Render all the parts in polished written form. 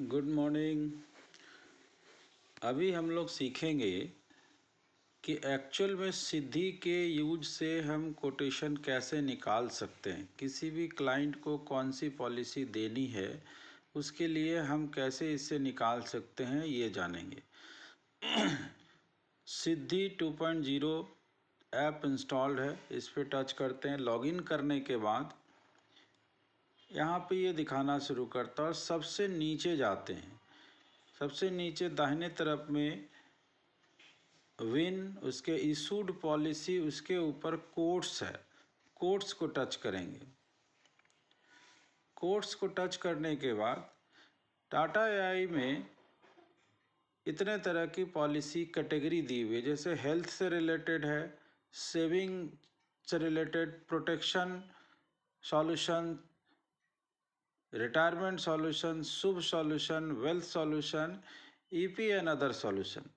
Good morning. अभी हम लोग सीखेंगे कि एक्चुअल में सिद्धि के यूज से हम कोटेशन कैसे निकाल सकते हैं। किसी भी क्लाइंट को कौन सी पॉलिसी देनी है उसके लिए हम कैसे इससे निकाल सकते हैं ये जानेंगे। सिद्धि 2.0 ऐप इंस्टॉल्ड है, इस पर टच करते हैं। लॉगिन करने के बाद यहाँ पे ये दिखाना शुरू करता है और सबसे नीचे जाते हैं। सबसे नीचे दाहिने तरफ में विन, उसके इशूड पॉलिसी, उसके ऊपर कोट्स है। कोट्स को टच करेंगे। कोट्स को टच करने के बाद टाटा एआई में इतने तरह की पॉलिसी कैटेगरी दी हुई है, जैसे हेल्थ से रिलेटेड है, सेविंग से related, protection solution, retirement solution, Shubh solution, wealth solution, EP and other solution.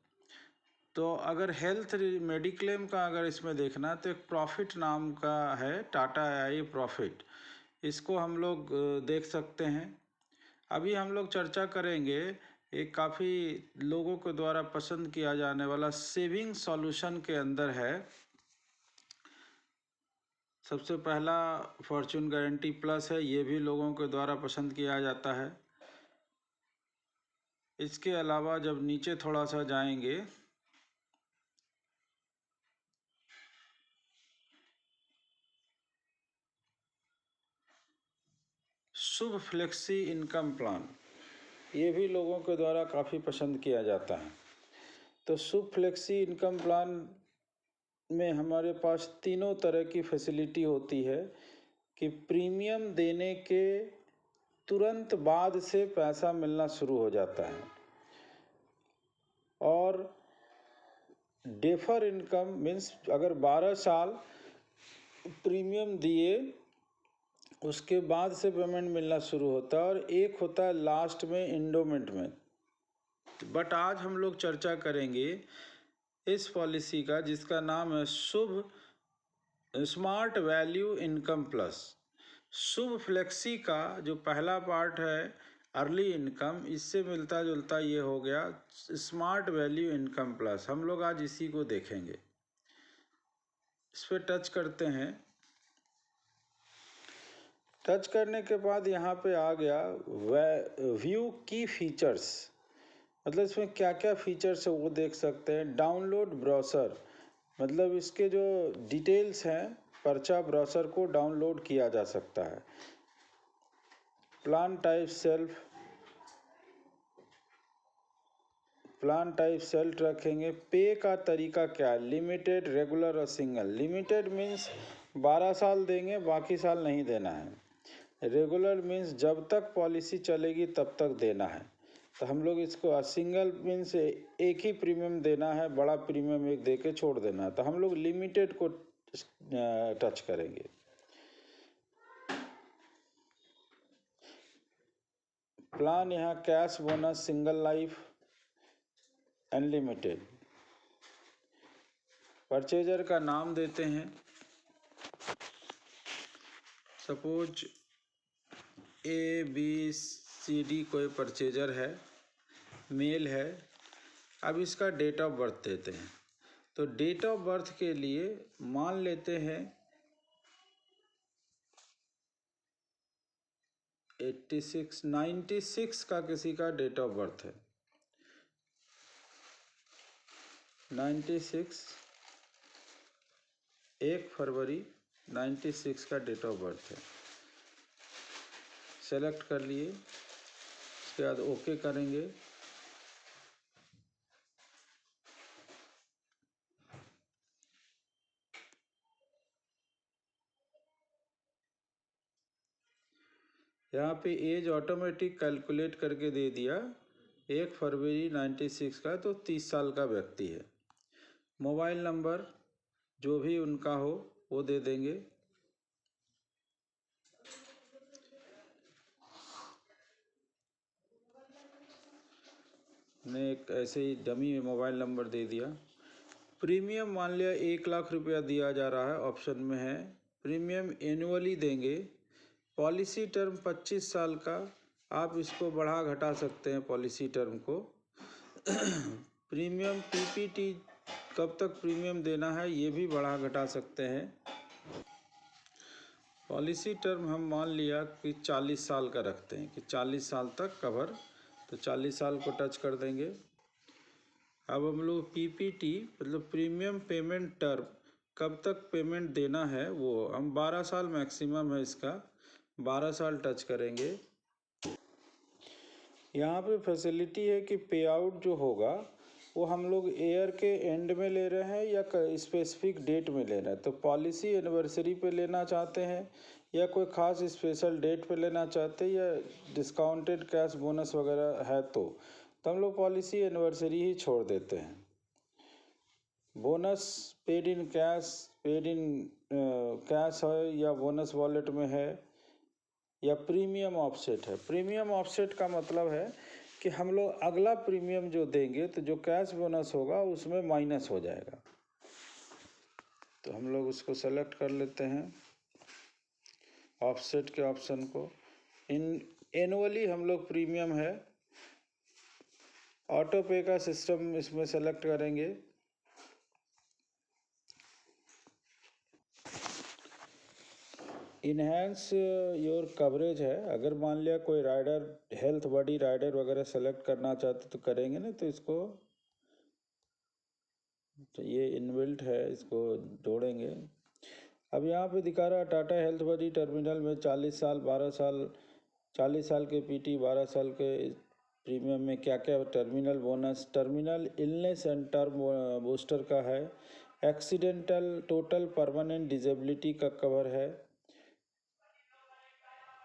तो अगर हेल्थ मेडिक्लेम का अगर इसमें देखना तो एक प्रॉफिट नाम का है, टाटा एआई प्रॉफिट, इसको हम लोग देख सकते हैं। अभी हम लोग चर्चा करेंगे एक काफ़ी लोगों के द्वारा पसंद किया जाने वाला सेविंग सॉल्यूशन के अंदर है। सबसे पहला फॉर्चून गारंटी प्लस है, ये भी लोगों के द्वारा पसंद किया जाता है। इसके अलावा जब नीचे थोड़ा सा जाएंगे शुभ फ्लेक्सी इनकम प्लान, ये भी लोगों के द्वारा काफ़ी पसंद किया जाता है। तो शुभ फ्लेक्सी इनकम प्लान में हमारे पास तीनों तरह की फैसिलिटी होती है कि प्रीमियम देने के तुरंत बाद से पैसा मिलना शुरू हो जाता है, और डेफर इनकम मीन्स अगर 12 साल प्रीमियम दिए उसके बाद से पेमेंट मिलना शुरू होता है, और एक होता है लास्ट में इंडोमेंट में। बट आज हम लोग चर्चा करेंगे इस पॉलिसी का जिसका नाम है शुभ स्मार्ट वैल्यू इनकम प्लस। शुभ फ्लेक्सी का जो पहला पार्ट है अर्ली इनकम, इससे मिलता जुलता ये हो गया स्मार्ट वैल्यू इनकम प्लस। हम लोग आज इसी को देखेंगे। इस पर टच करते हैं। टच करने के बाद यहाँ पे आ गया व्यू की फीचर्स, मतलब इसमें क्या क्या फीचर्स है वो देख सकते हैं। डाउनलोड ब्राउज़र, मतलब इसके जो डिटेल्स हैं, पर्चा ब्राउज़र को डाउनलोड किया जा सकता है। Plan type self, plan type self रखेंगे। पे का तरीका क्या है, लिमिटेड, रेगुलर और सिंगल। लिमिटेड मीन्स 12 साल देंगे, बाकी साल नहीं देना है। रेगुलर मीन्स जब तक पॉलिसी चलेगी तब तक देना है। तो हम लोग इसको सिंगल मीन्स एक ही प्रीमियम देना है, बड़ा प्रीमियम एक दे के छोड़ देना है। तो हम लोग लिमिटेड को टच करेंगे। प्लान यहाँ cash bonus, single life, unlimited. Purchaser का नाम देते हैं, सपोज ABCD कोई परचेजर है, मेल है। अब इसका डेट ऑफ बर्थ देते हैं। तो डेट ऑफ बर्थ के लिए मान लेते हैं 96 का किसी का डेट ऑफ बर्थ है। 96 1 फरवरी 96 का डेट ऑफ बर्थ है। सेलेक्ट कर लिए, उसके बाद ओके करेंगे। यहाँ पे एज ऑटोमेटिक कैलकुलेट करके दे दिया 1 फरवरी 96 का, तो 30 साल का व्यक्ति है। मोबाइल नंबर जो भी उनका हो वो दे देंगे। ने एक ऐसे ही डमी मोबाइल नंबर दे दिया। प्रीमियम मान लिया 1 लाख रुपया दिया जा रहा है, ऑप्शन में है। प्रीमियम एनुअली देंगे। पॉलिसी टर्म 25 साल का, आप इसको बढ़ा घटा सकते हैं पॉलिसी टर्म को। प्रीमियम पीपीटी कब तक प्रीमियम देना है ये भी बढ़ा घटा सकते हैं। पॉलिसी टर्म हम मान लिया कि 40 साल का रखते हैं कि 40 साल तक कवर, तो 40 साल को टच कर देंगे। अब हम लोग पीपीटी मतलब प्रीमियम पेमेंट टर्म कब तक पेमेंट देना है वो हम 12 साल मैक्सिमम है इसका, 12 साल टच करेंगे। यहाँ पे फैसिलिटी है कि पे आउट जो होगा वो हम लोग ईयर के एंड में ले रहे हैं या स्पेसिफिक डेट में ले रहे हैं। तो पॉलिसी एनिवर्सरी पे लेना चाहते हैं या कोई ख़ास स्पेशल डेट पे लेना चाहते हैं या डिस्काउंटेड कैश बोनस वगैरह है तो हम लोग पॉलिसी एनिवर्सरी ही छोड़ देते हैं। बोनस पेड इन कैश है या बोनस वॉलेट में है या प्रीमियम ऑफसेट है। प्रीमियम ऑफसेट का मतलब है कि हम लोग अगला प्रीमियम जो देंगे तो जो कैश बोनस होगा उसमें माइनस हो जाएगा। तो हम लोग उसको सेलेक्ट कर लेते हैं ऑफसेट के ऑप्शन को। एनुअली हम लोग प्रीमियम है, ऑटो पे का सिस्टम इसमें सेलेक्ट करेंगे। इन्हेंस योर कवरेज है, अगर मान लिया कोई राइडर हेल्थ बॉडी राइडर वगैरह सेलेक्ट करना चाहते तो करेंगे ना, तो इसको तो ये इनबिल्ट है, इसको जोड़ेंगे। अब यहाँ पे दिखा रहा है टाटा हेल्थ बॉडी टर्मिनल में 40 साल 12 साल 40 साल के पीटी 12 साल के प्रीमियम में क्या क्या terminal bonus, terminal illness and term booster का है, एक्सीडेंटल टोटल परमानेंट डिजेबिलिटी का कवर है,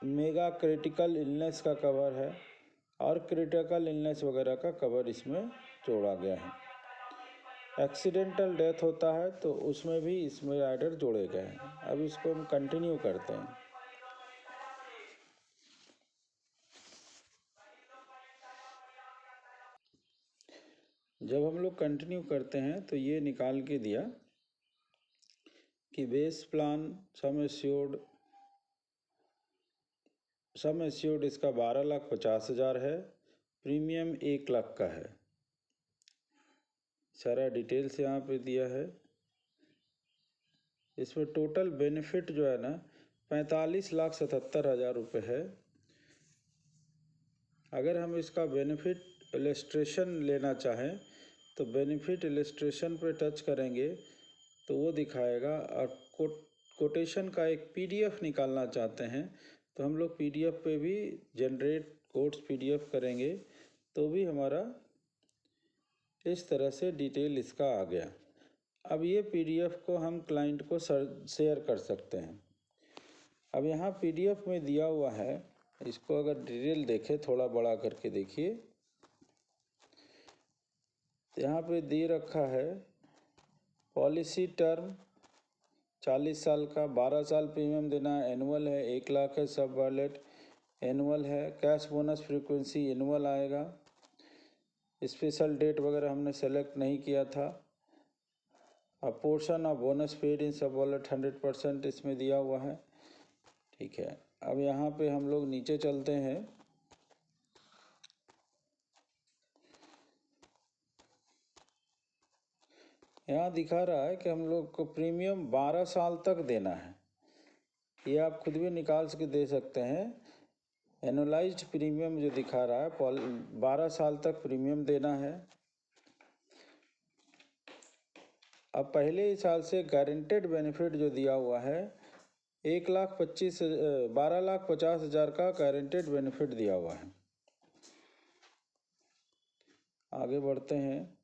मेगा क्रिटिकल इलनेस का कवर है और क्रिटिकल इलनेस वगैरह का कवर इसमें जोड़ा गया है। एक्सीडेंटल डेथ होता है तो उसमें भी इसमें राइडर जोड़े गए हैं। अब इसको हम कंटिन्यू करते हैं। जब हम लोग कंटिन्यू करते हैं तो ये निकाल के दिया कि बेस प्लान सम एश्योर्ड इसका 12,50,000 है, प्रीमियम 1 लाख का है। सारा डिटेल्स यहाँ पे दिया है। इसमें टोटल बेनिफिट जो है ना 45,77,000 रुपये है। अगर हम इसका बेनिफिट इलस्ट्रेशन लेना चाहें तो बेनिफिट इलस्ट्रेशन पे टच करेंगे तो वो दिखाएगा। और कोटेशन का एक पीडीएफ निकालना चाहते हैं तो हम लोग पीडीएफ पे भी जनरेट कोट्स पीडीएफ करेंगे तो भी हमारा इस तरह से डिटेल इसका आ गया। अब ये पीडीएफ को हम क्लाइंट को शेयर कर सकते हैं। अब यहाँ पीडीएफ में दिया हुआ है, इसको अगर डिटेल देखें थोड़ा बड़ा करके देखिए तो यहाँ पे दे रखा है पॉलिसी टर्म 40 साल का, 12 साल प्रीमियम देना है, एनुअल है, 1 लाख है, सब वॉलेट एनुअल है, कैश बोनस फ्रीक्वेंसी एनुअल आएगा, स्पेशल डेट वगैरह हमने सेलेक्ट नहीं किया था। अब portion of bonus paid in सब वॉलेट 100% इसमें दिया हुआ है। ठीक है, अब यहाँ पे हम लोग नीचे चलते हैं। यहाँ दिखा रहा है कि हम लोग को प्रीमियम 12 साल तक देना है। ये आप खुद भी निकाल के दे सकते हैं। एनुअलाइज्ड प्रीमियम जो दिखा रहा है 12 साल तक प्रीमियम देना है। अब पहले ही साल से गारंटेड बेनिफिट जो दिया हुआ है 12,50,000 का गारंटेड बेनिफिट दिया हुआ है। आगे बढ़ते हैं।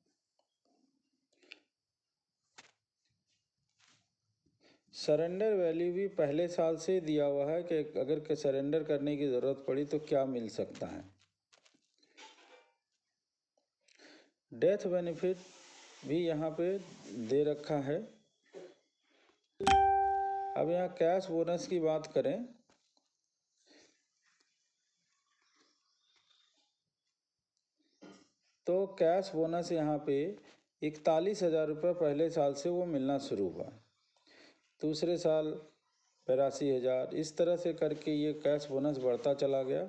सरेंडर वैल्यू भी पहले साल से दिया हुआ है कि अगर सरेंडर करने की ज़रूरत पड़ी तो क्या मिल सकता है। डेथ बेनिफिट भी यहाँ पे दे रखा है। अब यहाँ कैश बोनस की बात करें तो कैश बोनस यहाँ पे 41,000 रुपये पहले साल से वो मिलना शुरू हुआ, दूसरे साल 82,000, इस तरह से करके ये कैश बोनस बढ़ता चला गया।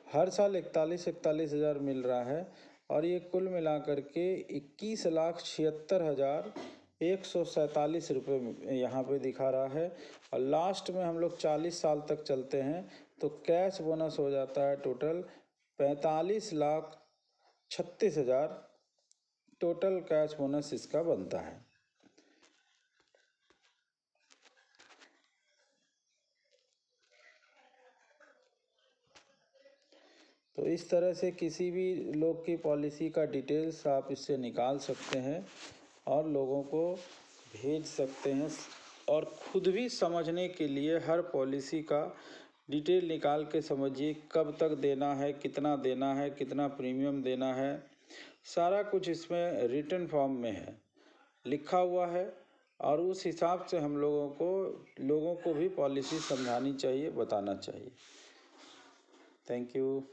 हर साल 41 हज़ार मिल रहा है और ये कुल मिलाकर के 21,76,147 रुपये यहाँ पे दिखा रहा है। और लास्ट में हम लोग 40 साल तक चलते हैं तो कैश बोनस हो जाता है टोटल 45,36,000 टोटल कैश बोनस इसका बनता है। तो इस तरह से किसी भी लोग की पॉलिसी का डिटेल्स आप इससे निकाल सकते हैं और लोगों को भेज सकते हैं और खुद भी समझने के लिए हर पॉलिसी का डिटेल निकाल के समझिए, कब तक देना है, कितना प्रीमियम देना है, सारा कुछ इसमें रिटन फॉर्म में है, लिखा हुआ है। और उस हिसाब से हम लोगों को भी पॉलिसी समझानी चाहिए, बताना चाहिए। Thank you.